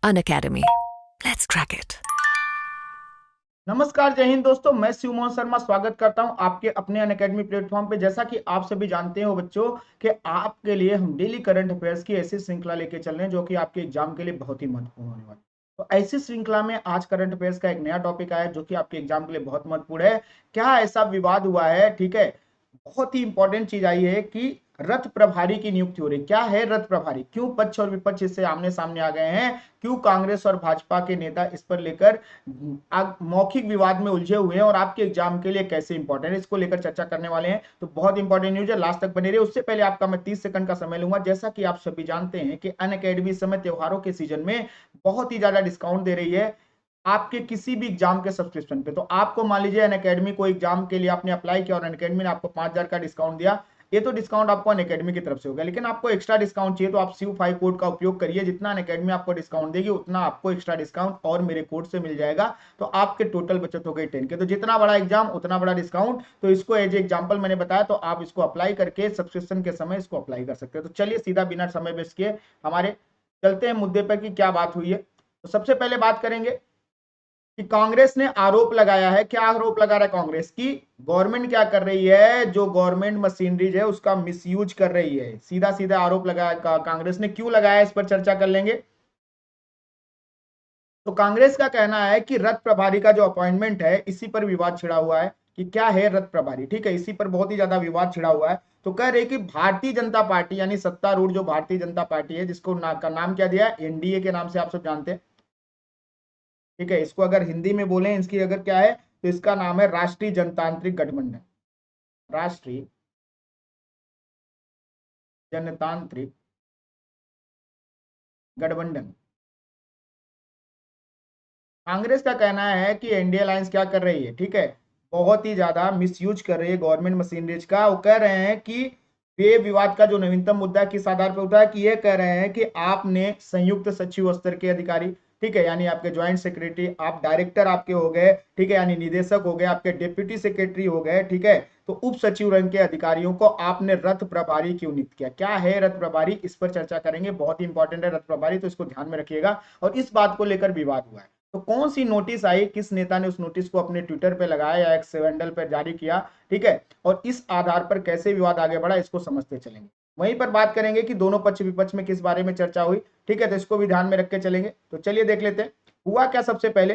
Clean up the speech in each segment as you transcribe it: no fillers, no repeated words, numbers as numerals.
Unacademy. Let's crack it. नमस्कार, जय हिंद दोस्तों। मैं शिव मोहन शर्मा स्वागत करता हूं आपके अपने अनअकैडमी प्लेटफॉर्म पे। जैसा कि आप सभी जानते हो बच्चों कि आपके लिए हम डेली करंट अफेयर्स की ऐसी श्रृंखला लेके चल रहे हैं जो कि आपके एग्जाम के लिए बहुत ही महत्वपूर्ण होने वाली है। तो ऐसी श्रृंखला में आज करंट अफेयर्स का एक नया टॉपिक आया है जो कि आपके एग्जाम के लिए बहुत महत्वपूर्ण है। क्या ऐसा विवाद हुआ है, ठीक है, बहुत ही इंपॉर्टेंट चीज आई है कि रथ प्रभारी की नियुक्ति हो रही। क्या है रथ प्रभारी, क्यों पक्ष और विपक्ष इससे आमने सामने आ गए हैं, क्यों कांग्रेस और भाजपा के नेता इस पर लेकर मौखिक विवाद में उलझे हुए हैं और आपके एग्जाम के लिए कैसे इंपॉर्टेंट है, इसको लेकर चर्चा करने वाले हैं। तो बहुत इंपॉर्टेंट न्यूज है, लास्ट तक बने रहिए। उससे पहले आपका मैं 30 सेकंड का समय लूंगा। जैसा कि आप सभी जानते हैं कि अनअकैडमी इस समय त्योहारों के सीजन में बहुत ही ज्यादा डिस्काउंट दे रही है आपके किसी भी एग्जाम के सब्सक्रिप्शन पे। तो आपको मान लीजिए अनअकैडमी को एग्जाम के लिए आपने अप्लाई किया और अनअकैडमी ने आपको 5,000 का डिस्काउंट दिया। ये तो डिस्काउंट आपको अनअकैडमी की तरफ से होगा, लेकिन आपको एक्स्ट्रा डिस्काउंट चाहिए तो आप शिव5 कोड का उपयोग करिए। जितना अनअकैडमी आपको डिस्काउंट देगी उतना आपको एक्स्ट्रा डिस्काउंट और मेरे कोड से मिल जाएगा। तो आपके टोटल बचत हो गई 10 के। तो जितना बड़ा एग्जाम उतना बड़ा डिस्काउंट। तो इसको एज एग्जाम्पल मैंने बताया, तो आप इसको अप्लाई करके सब्सक्रिप्शन के समय इसको अप्लाई कर सकते हैं। तो चलिए सीधा बिना समय वेस्ट किए हमारे चलते हैं मुद्दे पर कि क्या बात हुई है। तो सबसे पहले बात करेंगे कि कांग्रेस ने आरोप लगाया है। क्या आरोप लगा रहा है कांग्रेस की, गवर्नमेंट क्या कर रही है, जो गवर्नमेंट मशीनरीज है उसका मिसयूज कर रही है। सीधा सीधा आरोप लगाया कांग्रेस ने। क्यों लगाया इस पर चर्चा कर लेंगे। तो कांग्रेस का कहना है कि रथ प्रभारी का जो अपॉइंटमेंट है इसी पर विवाद छिड़ा हुआ है कि क्या है रथ प्रभारी, ठीक है, इसी पर बहुत ही ज्यादा विवाद छिड़ा हुआ है। तो कह रहे कि भारतीय जनता पार्टी यानी सत्तारूढ़ जो भारतीय जनता पार्टी है, जिसको का नाम क्या दिया है, एनडीए के नाम से आप सब जानते हैं, ठीक है। इसको अगर हिंदी में बोले, इसकी अगर क्या है, तो इसका नाम है राष्ट्रीय जनतांत्रिक गठबंधन। राष्ट्रीय जनतांत्रिक गठबंधन। कांग्रेस का कहना है कि एनडीए अलायंस क्या कर रही है, ठीक है, बहुत ही ज्यादा मिसयूज कर रही है गवर्नमेंट मशीनरीज का। वो कह रहे हैं कि वे विवाद का जो नवीनतम मुद्दा किस आधार पर उठा है, कि ये कह रहे हैं कि आपने संयुक्त सचिव स्तर के अधिकारी, ठीक है, यानी आपके ज्वाइंट सेक्रेटरी, आप डायरेक्टर आपके हो गए, ठीक है, यानी निदेशक हो गए, आपके डिप्टी सेक्रेटरी हो गए, ठीक है, तो उप सचिव रंग के अधिकारियों को आपने रथ प्रभारी क्यों नियुक्त किया। क्या है रथ प्रभारी, इस पर चर्चा करेंगे। बहुत ही इंपॉर्टेंट है रथ प्रभारी, तो इसको ध्यान में रखिएगा। और इस बात को लेकर विवाद हुआ है, तो कौन सी नोटिस आई, किस नेता ने उस नोटिस को अपने ट्विटर पे लगाया या एक्स हैंडल पर जारी किया, ठीक है, और इस आधार पर कैसे विवाद आगे बढ़ा, इसको समझते चलेंगे। वहीं पर बात करेंगे कि दोनों पक्ष विपक्ष में किस बारे में चर्चा हुई, ठीक है, तो इसको भी ध्यान में रख के चलेंगे। तो चलिए देख लेते हैं हुआ क्या। सबसे पहले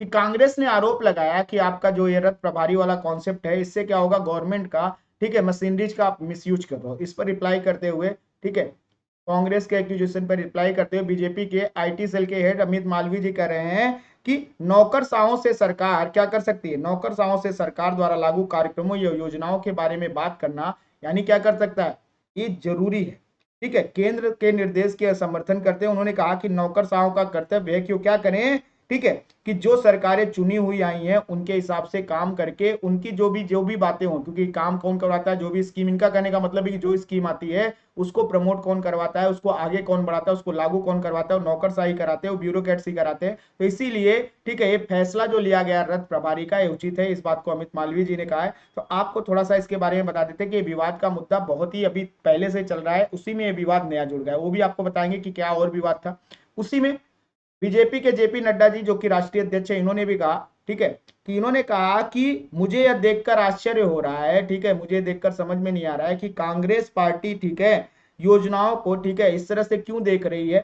कि कांग्रेस ने आरोप लगाया कि आपका जो ये रथ प्रभारी वाला कॉन्सेप्ट है, इससे क्या होगा, गवर्नमेंट का, ठीक है, मशीनरीज का आप मिसयूज कर रहे हो। इस पर रिप्लाई करते हुए, ठीक है, कांग्रेस के एक्यूजेशन पर रिप्लाई करते हुए बीजेपी के आईटी सेल के हेड अमित मालवीय जी कह रहे हैं कि नौकरशाहों से सरकार क्या कर सकती है, नौकरशाहों से सरकार द्वारा लागू कार्यक्रमों या योजनाओं के बारे में बात करना, यानी क्या कर सकता है, ये जरूरी है, ठीक है। केंद्र के निर्देश के समर्थन करते हैं उन्होंने कहा कि नौकरशाहों का कर्तव्य है कि वो क्या करें, ठीक है, कि जो सरकारें चुनी हुई आई हैं उनके हिसाब से काम करके उनकी जो भी बातें हों, क्योंकि काम कौन करवाता है, जो भी स्कीम, इनका कहने का मतलब है कि जो स्कीम आती है उसको प्रमोट कौन करवाता है, उसको आगे कौन बढ़ाता है, उसको लागू कौन करवाता है, नौकरशाही कराते हैं, वो ब्यूरोक्रेट्स ही कराते हैं। तो इसीलिए, ठीक है, ये फैसला जो लिया गया रथ प्रभारी का, ये उचित है। इस बात को अमित मालवीय जी ने कहा है। तो आपको थोड़ा सा इसके बारे में बता देते हैं कि विवाद का मुद्दा बहुत ही अभी पहले से चल रहा है, उसी में ये विवाद नया जुड़ गया है। वो भी आपको बताएंगे कि क्या और विवाद था उसी में। बीजेपी के जेपी नड्डा जी जो कि राष्ट्रीय अध्यक्ष है, इन्होंने भी कहा, ठीक है, कि इन्होंने कहा कि मुझे यह देखकर आश्चर्य हो रहा है, ठीक है, मुझे देखकर समझ में नहीं आ रहा है कि कांग्रेस पार्टी, ठीक है, योजनाओं को, ठीक है, इस तरह से क्यों देख रही है।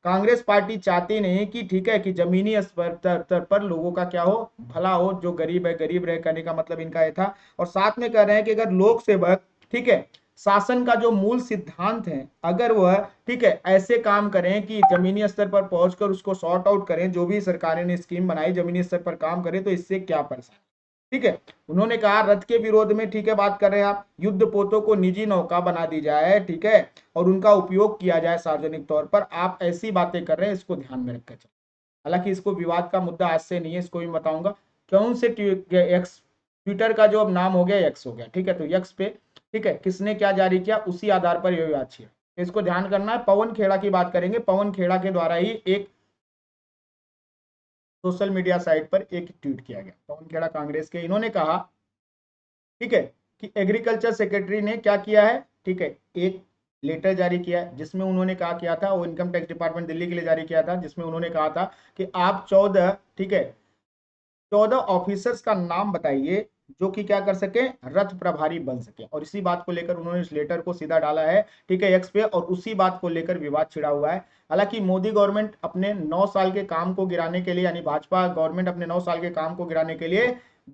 कांग्रेस पार्टी चाहती नहीं कि, ठीक है, कि जमीनी स्तर पर लोगों का क्या हो, भला हो, जो गरीब है गरीब रहे, कहने का मतलब इनका ये था। और साथ में कह रहे हैं कि अगर लोक सेवक, ठीक है, शासन का जो मूल सिद्धांत है, अगर वह, ठीक है, ऐसे काम करें कि जमीनी स्तर पर पहुंचकर उसको सॉर्ट आउट करें, जो भी सरकारें ने स्कीम बनाई जमीनी स्तर पर काम करें, तो इससे क्या परेशानी, ठीक है। उन्होंने कहा रथ के विरोध में, ठीक है, बात कर रहे हैं आप, युद्ध पोतों को निजी नौका बना दी जाए, ठीक है, और उनका उपयोग किया जाए सार्वजनिक तौर पर, आप ऐसी बातें कर रहे हैं, इसको ध्यान में रखकर चलें। हालांकि इसको विवाद का मुद्दा आज से नहीं है, इसको भी बताऊंगा कौन से एक्स, ट्विटर का जो अब नाम हो गया एक्स हो गया, ठीक है, तो एक्स पे, ठीक है, किसने क्या जारी किया, उसी आधार पर यह विवाद है। इसको ध्यान करना है। पवन खेड़ा की बात करेंगे। पवन खेड़ा के द्वारा ही एक सोशल मीडिया साइट पर एक ट्वीट किया गया। पवन खेड़ा कांग्रेस के, इन्होंने कहा, ठीक है, कि एग्रीकल्चर सेक्रेटरी ने क्या किया है, ठीक है, एक लेटर जारी किया है, जिसमें उन्होंने कहा किया था, वो इनकम टैक्स डिपार्टमेंट दिल्ली के लिए जारी किया था, जिसमें उन्होंने कहा था कि आप 14, ठीक है, 14 ऑफिसर्स का नाम बताइए जो कि क्या कर सके, रथ प्रभारी बन सके। और इसी बात को लेकर उन्होंने इस लेटर को सीधा डाला है, ठीक है, एक्स पे, और उसी बात को लेकर विवाद छिड़ा हुआ है। हालांकि मोदी गवर्नमेंट अपने 9 साल के काम को गिराने के लिए, यानी भाजपा गवर्नमेंट अपने 9 साल के काम को गिराने के लिए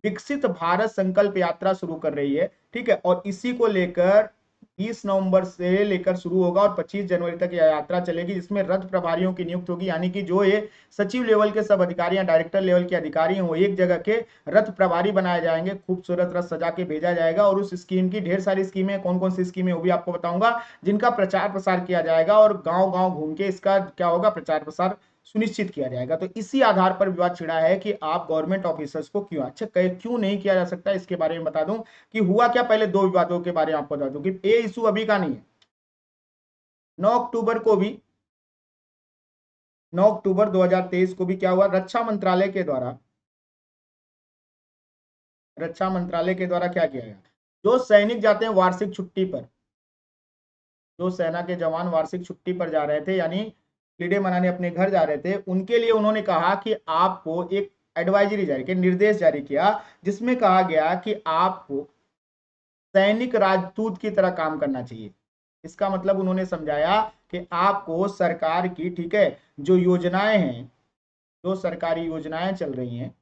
विकसित भारत संकल्प यात्रा शुरू कर रही है, ठीक है, और इसी को लेकर 20 नवंबर से लेकर शुरू होगा और 25 जनवरी तक यह यात्रा चलेगी, जिसमें रथ प्रभारियों की नियुक्त होगी, यानी कि जो ये सचिव लेवल के सब अधिकारी या डायरेक्टर लेवल के अधिकारी हैं वो एक जगह के रथ प्रभारी बनाए जाएंगे, खूबसूरत रथ सजा के भेजा जाएगा। और उस स्कीम की ढेर सारी स्कीमें, कौन कौन सी स्कीमें वो भी आपको बताऊंगा, जिनका प्रचार प्रसार किया जाएगा और गांव गांव घूम के इसका क्या होगा, प्रचार प्रसार सुनिश्चित किया जाएगा। तो इसी आधार पर विवाद छिड़ा है कि आप गवर्नमेंट ऑफिसर्स को क्यों, अच्छा क्यों नहीं किया जा सकता, इसके बारे में बता दूं कि हुआ क्या। पहले दो विवादों के बारे में आपको बता दूं कि ये इशू अभी का नहीं है। 9 अक्टूबर को भी, 9 अक्टूबर 2023 को भी क्या हुआ, रक्षा मंत्रालय के द्वारा क्या किया गया, जो सैनिक जाते हैं वार्षिक छुट्टी पर, जो सेना के जवान वार्षिक छुट्टी पर जा रहे थे, यानी हॉलीडे मनाने अपने घर जा रहे थे, उनके लिए उन्होंने कहा कि आपको एक एडवाइजरी जारी किया, निर्देश जारी किया, जिसमें कहा गया कि आपको सैनिक राजदूत की तरह काम करना चाहिए। इसका मतलब उन्होंने समझाया कि आपको सरकार की, ठीक है, जो योजनाएं हैं, जो सरकारी योजनाएं चल रही हैं,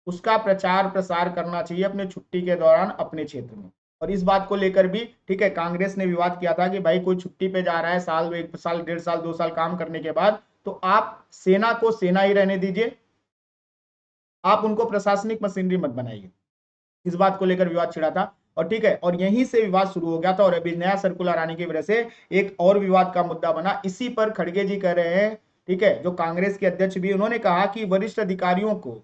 उसका प्रचार प्रसार करना चाहिए अपने छुट्टी के दौरान अपने क्षेत्र में। और इस बात को लेकर भी, ठीक है, कांग्रेस ने विवाद किया था कि भाई कोई छुट्टी पे जा रहा है, साल, 1 साल, 1.5 साल, 2 साल काम करने के बाद, तो आप सेना को सेना ही रहने दीजिए, आप उनको प्रशासनिक मशीनरी मत बनाइए। इस बात को लेकर विवाद छिड़ा था, और ठीक है, और यहीं से विवाद शुरू हो गया था। और अभी नया सर्कुलर आने की वजह से एक और विवाद का मुद्दा बना। इसी पर खड़गे जी कह रहे हैं, ठीक है, जो कांग्रेस के अध्यक्ष भी, उन्होंने कहा कि वरिष्ठ अधिकारियों को,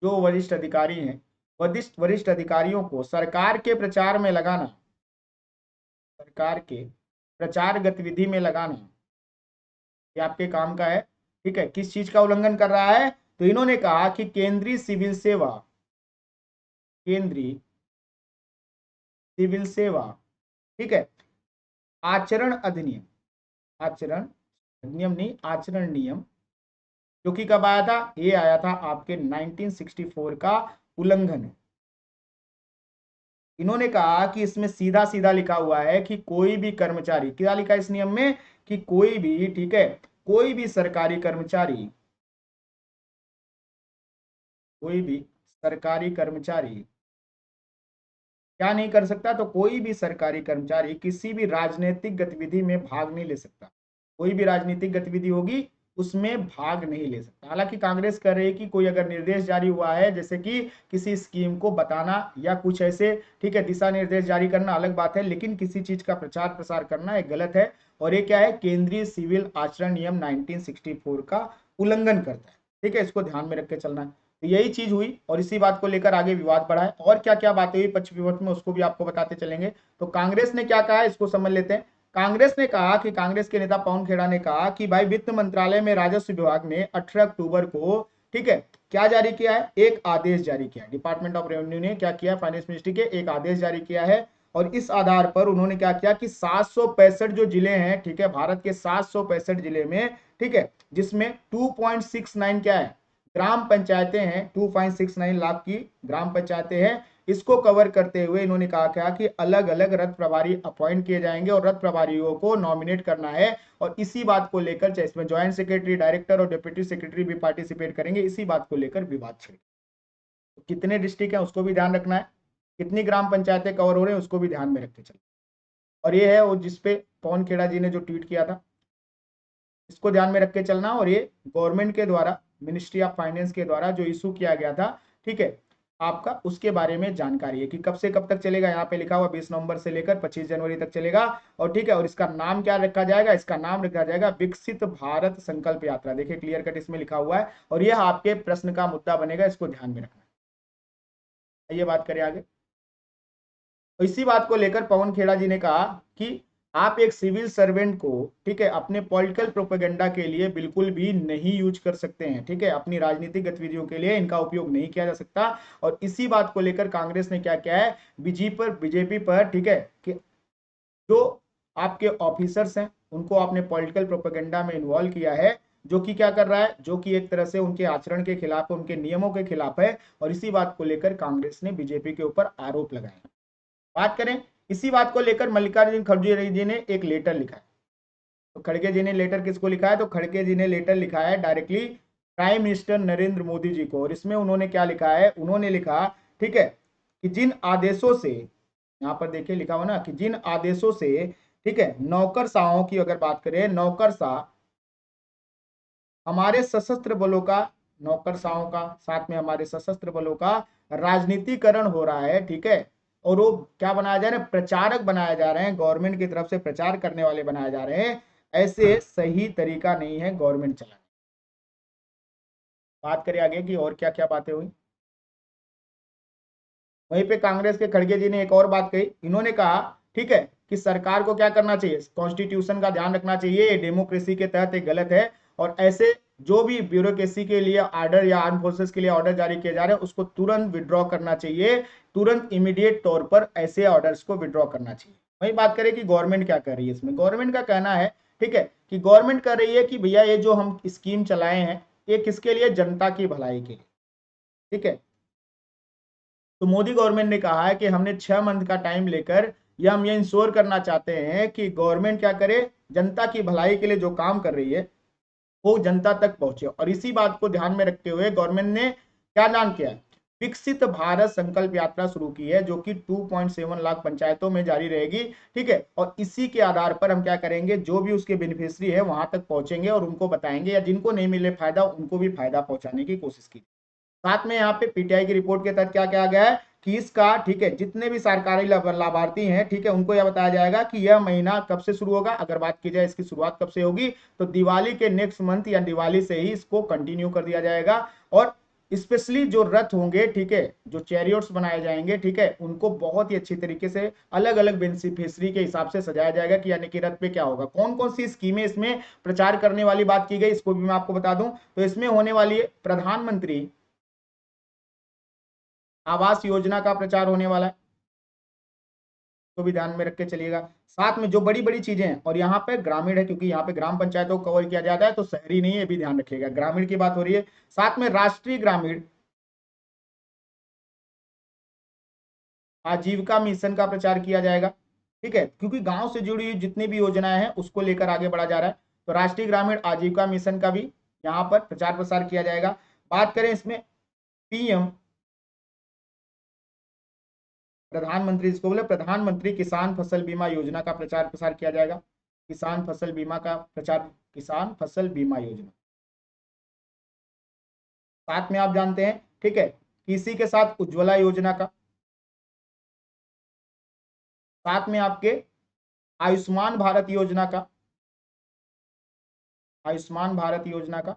जो वरिष्ठ अधिकारी हैं, वरिष्ठ अधिकारियों को सरकार के प्रचार में लगाना, सरकार के प्रचार गतिविधि में लगाना, ये आपके काम का है। ठीक है, किस चीज का उल्लंघन कर रहा है, तो इन्होंने कहा कि केंद्रीय सिविल सेवा, केंद्रीय सिविल सेवा, ठीक है, आचरण अधिनियम, आचरण अधिनियम नहीं, आचरण नियम, जो कि कब आया था, ये आया था आपके 1964 का उल्लंघन है। इन्होंने कहा कि इसमें सीधा सीधा लिखा हुआ है कि कोई भी कर्मचारी, क्या लिखा है इस नियम में, कि कोई भी, ठीक है, कोई भी सरकारी कर्मचारी, कोई भी सरकारी कर्मचारी क्या नहीं कर सकता, तो कोई भी सरकारी कर्मचारी किसी भी राजनीतिक गतिविधि में भाग नहीं ले सकता, कोई भी राजनीतिक गतिविधि होगी उसमें भाग नहीं ले सकता। हालांकि कांग्रेस कह रही है कि कोई अगर निर्देश जारी हुआ है, जैसे कि किसी स्कीम को बताना या कुछ ऐसे, ठीक है, दिशा निर्देश जारी करना अलग बात है, लेकिन किसी चीज का प्रचार प्रसार करना एक गलत है। और ये क्या है, केंद्रीय सिविल आचरण नियम 1964 का उल्लंघन करता है। ठीक है, इसको ध्यान में रख के चलना है। तो यही चीज हुई और इसी बात को लेकर आगे विवाद बढ़ा है। और क्या क्या बातें हुई पक्ष विपक्ष में, उसको भी आपको बताते चलेंगे। तो कांग्रेस ने क्या कहा है, इसको समझ लेते हैं। कांग्रेस ने कहा कि, कांग्रेस के नेता पवन खेड़ा ने कहा कि भाई वित्त मंत्रालय में राजस्व विभाग ने 18 अक्टूबर को, ठीक है, क्या जारी किया है, एक आदेश जारी किया है। डिपार्टमेंट ऑफ रेवेन्यू ने क्या किया, फाइनेंस मिनिस्ट्री के एक आदेश जारी किया है। और इस आधार पर उन्होंने क्या किया कि 765 जो जिले हैं, ठीक है, भारत के 765 जिले में, ठीक है, जिसमें 2.69 क्या है, ग्राम पंचायतें हैं, 2.69 लाख की ग्राम पंचायतें हैं, इसको कवर करते हुए इन्होंने कहा क्या कि अलग अलग रथ प्रभारी अपॉइंट किए जाएंगे और रथ प्रभारियों को नॉमिनेट करना है। और इसी बात को लेकर इसमें ज्वाइंट सेक्रेटरी, डायरेक्टर और डिप्टी सेक्रेटरी भी पार्टिसिपेट करेंगे। इसी बात को लेकर विवाद छिड़े। तो कितने डिस्ट्रिक्ट हैं उसको भी ध्यान रखना है, कितनी ग्राम पंचायतें कवर हो रहे हैं उसको भी ध्यान में रख के चलना। और ये है वो जिसपे पवन खेड़ा जी ने जो ट्वीट किया था, इसको ध्यान में रख के चलना। और ये गवर्नमेंट के द्वारा, मिनिस्ट्री ऑफ फाइनेंस के द्वारा जो इशू किया गया था, ठीक है, आपका उसके बारे में जानकारी है कि कब से कब तक चलेगा। यहाँ पे लिखा हुआ 20 नवंबर से लेकर 25 जनवरी तक चलेगा। और ठीक है, और इसका नाम क्या रखा जाएगा, इसका नाम रखा जाएगा विकसित भारत संकल्प यात्रा। देखिए क्लियर कट इसमें लिखा हुआ है और यह आपके प्रश्न का मुद्दा बनेगा, इसको ध्यान में रखना। ये बात करें आगे। तो इसी बात को लेकर पवन खेड़ा जी ने कहा कि आप एक सिविल सर्वेंट को, ठीक है, अपने पॉलिटिकल प्रोपेगेंडा के लिए बिल्कुल भी नहीं यूज कर सकते हैं, ठीक है, अपनी राजनीतिक गतिविधियों के लिए इनका उपयोग नहीं किया जा सकता। और इसी बात को लेकर कांग्रेस ने क्या किया है, बीजेपी पर, ठीक है, कि जो आपके ऑफिसर्स हैं उनको आपने पॉलिटिकल प्रोपेगेंडा में इन्वॉल्व किया है, जो कि क्या कर रहा है, जो कि एक तरह से उनके आचरण के खिलाफ है, उनके नियमों के खिलाफ है। और इसी बात को लेकर कांग्रेस ने बीजेपी के ऊपर आरोप लगाए। बात करें इसी बात को लेकर, मल्लिकार्जुन खड़गे जी ने एक लेटर लिखा है। तो खड़गे जी ने लेटर किसको लिखा है, तो खड़गे जी ने लेटर लिखा है directly prime minister Narendra Modi ji को। और इसमें उन्होंने क्या लिखा है, उन्होंने लिखा, ठीक है, कि जिन आदेशों से, यहाँ पर देखिए लिखा हुआ ना, कि जिन आदेशों से, ठीक है, नौकरशाहों की अगर बात करें, नौकरशाह हमारे सशस्त्र बलों का, नौकरशाहों का, साथ में हमारे सशस्त्र बलों का राजनीतिकरण हो रहा है, ठीक है। और वो क्या बनाया जा रहा है, प्रचारक बनाया जा रहे हैं, गवर्नमेंट की तरफ से प्रचार करने वाले बनाए जा रहे हैं। ऐसे सही तरीका नहीं है गवर्नमेंट चलाने। बात करें आगे की और क्या क्या बातें हुई। वहीं पे कांग्रेस के खड़गे जी ने एक और बात कही, इन्होंने कहा, ठीक है, कि सरकार को क्या करना चाहिए, कॉन्स्टिट्यूशन का ध्यान रखना चाहिए, ये डेमोक्रेसी के तहत एक गलत है। और ऐसे जो भी ब्यूरोक्रेसी के लिए ऑर्डर या आर्म फोर्सेस के लिए ऑर्डर जारी किए जा रहे हैं उसको तुरंत विड्रॉ करना चाहिए, तुरंत इमीडिएट तौर पर ऐसे ऑर्डर्स को विड्रॉ करना चाहिए। वही बात करें कि गवर्नमेंट क्या कर रही है, इसमें गवर्नमेंट का कहना है, ठीक है, कि गवर्नमेंट कर रही है कि भैया ये जो हम स्कीम चलाए हैं ये किसके लिए, जनता की भलाई के लिए, ठीक है। तो मोदी गवर्नमेंट ने कहा है कि हमने 6 मंथ का टाइम लेकर या हम ये इंश्योर करना चाहते हैं कि गवर्नमेंट क्या करे, जनता की भलाई के लिए जो काम कर रही है वो जनता तक पहुंचे। और इसी बात को ध्यान में रखते हुए गवर्नमेंट ने क्या ऐलान किया है, विकसित भारत संकल्प यात्रा शुरू की है, जो कि 2.7 लाख पंचायतों में जारी रहेगी, ठीक है। और इसी के आधार पर हम क्या करेंगे, जो भी उसके बेनिफिशियरी है वहां तक पहुंचेंगे और उनको बताएंगे, या जिनको नहीं मिले फायदा उनको भी फायदा पहुंचाने की कोशिश की। साथ में यहाँ पे पीटीआई की रिपोर्ट के तहत क्या किया गया है कि इसका, ठीक है, जितने भी सरकारी लाभार्थी हैं, ठीक है, उनको यह बताया जाएगा कि यह महीना कब से शुरू होगा। अगर बात की जाए इसकी शुरुआत कब से होगी, तो दिवाली के नेक्स्ट मंथ या दिवाली से ही इसको कंटिन्यू कर दिया जाएगा। और स्पेशली जो रथ होंगे, ठीक है, जो चैरियट्स बनाए जाएंगे, ठीक है, उनको बहुत ही अच्छी तरीके से अलग अलग बेनिफिशियरी के हिसाब से सजाया जाएगा कि यानी कि रथ पे क्या होगा, कौन कौन सी स्कीमें इसमें प्रचार करने वाली बात की गई, इसको भी मैं आपको बता दूं। तो इसमें होने वाली है प्रधानमंत्री आवास योजना का प्रचार होने वाला है, तो भी ध्यान में रख के चलिएगा। साथ में जो बड़ी बड़ी चीजें हैं, और यहाँ पे ग्रामीण है क्योंकि यहाँ पे ग्राम पंचायतों को कवर किया जाता है, तो शहरी नहीं है, ये भी ध्यान रखिएगा, ग्रामीण की बात हो रही है। साथ में राष्ट्रीय ग्रामीण आजीविका मिशन का प्रचार किया जाएगा, ठीक है, क्योंकि गांव से जुड़ी हुई जितनी भी योजनाएं हैं उसको लेकर आगे बढ़ा जा रहा है। तो राष्ट्रीय ग्रामीण आजीविका मिशन का भी यहाँ पर प्रचार प्रसार किया जाएगा। बात करें इसमें पीएम, प्रधानमंत्री जिसको बोले प्रधानमंत्री किसान फसल बीमा योजना का प्रचार प्रसार किया जाएगा, किसान फसल बीमा का प्रचार, किसान फसल बीमा योजना। साथ में आप जानते हैं, ठीक है, कि इसी के साथ उज्ज्वला योजना का, साथ में आपके आयुष्मान भारत योजना का, आयुष्मान भारत योजना का,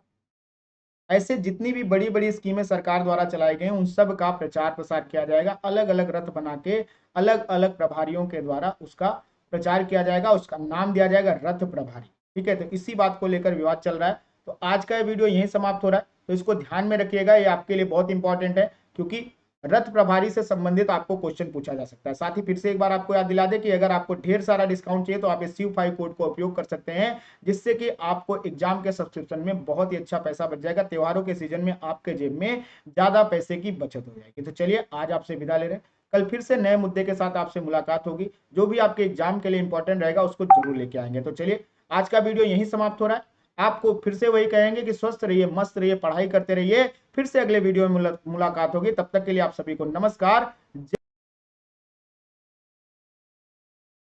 ऐसे जितनी भी बड़ी बड़ी स्कीमें सरकार द्वारा चलाई गई उन सब का प्रचार प्रसार किया जाएगा। अलग अलग रथ बना के अलग अलग प्रभारियों के द्वारा उसका प्रचार किया जाएगा, उसका नाम दिया जाएगा रथ प्रभारी, ठीक है। तो इसी बात को लेकर विवाद चल रहा है। तो आज का वीडियो यहीं समाप्त हो रहा है, तो इसको ध्यान में रखिएगा, ये आपके लिए बहुत इंपॉर्टेंट है, क्योंकि रथ प्रभारी से संबंधित आपको क्वेश्चन पूछा जा सकता है। साथ ही फिर से एक बार आपको याद दिला दे कि अगर आपको ढेर सारा डिस्काउंट चाहिए तो आप इस शिव 5 कोड को उपयोग कर सकते हैं, जिससे कि आपको एग्जाम के सब्सक्रिप्शन में बहुत ही अच्छा पैसा बच जाएगा। त्योहारों के सीजन में आपके जेब में ज्यादा पैसे की बचत हो जाएगी। तो चलिए आज आपसे विदा ले रहे हैं, कल फिर से नए मुद्दे के साथ आपसे मुलाकात होगी, जो भी आपके एग्जाम के लिए इंपॉर्टेंट रहेगा उसको जरूर लेके आएंगे। तो चलिए आज का वीडियो यहीं समाप्त हो रहा है। आपको फिर से वही कहेंगे कि स्वस्थ रहिए, मस्त रहिए, पढ़ाई करते रहिए। फिर से अगले वीडियो में मुलाकात होगी, तब तक के लिए आप सभी को नमस्कार।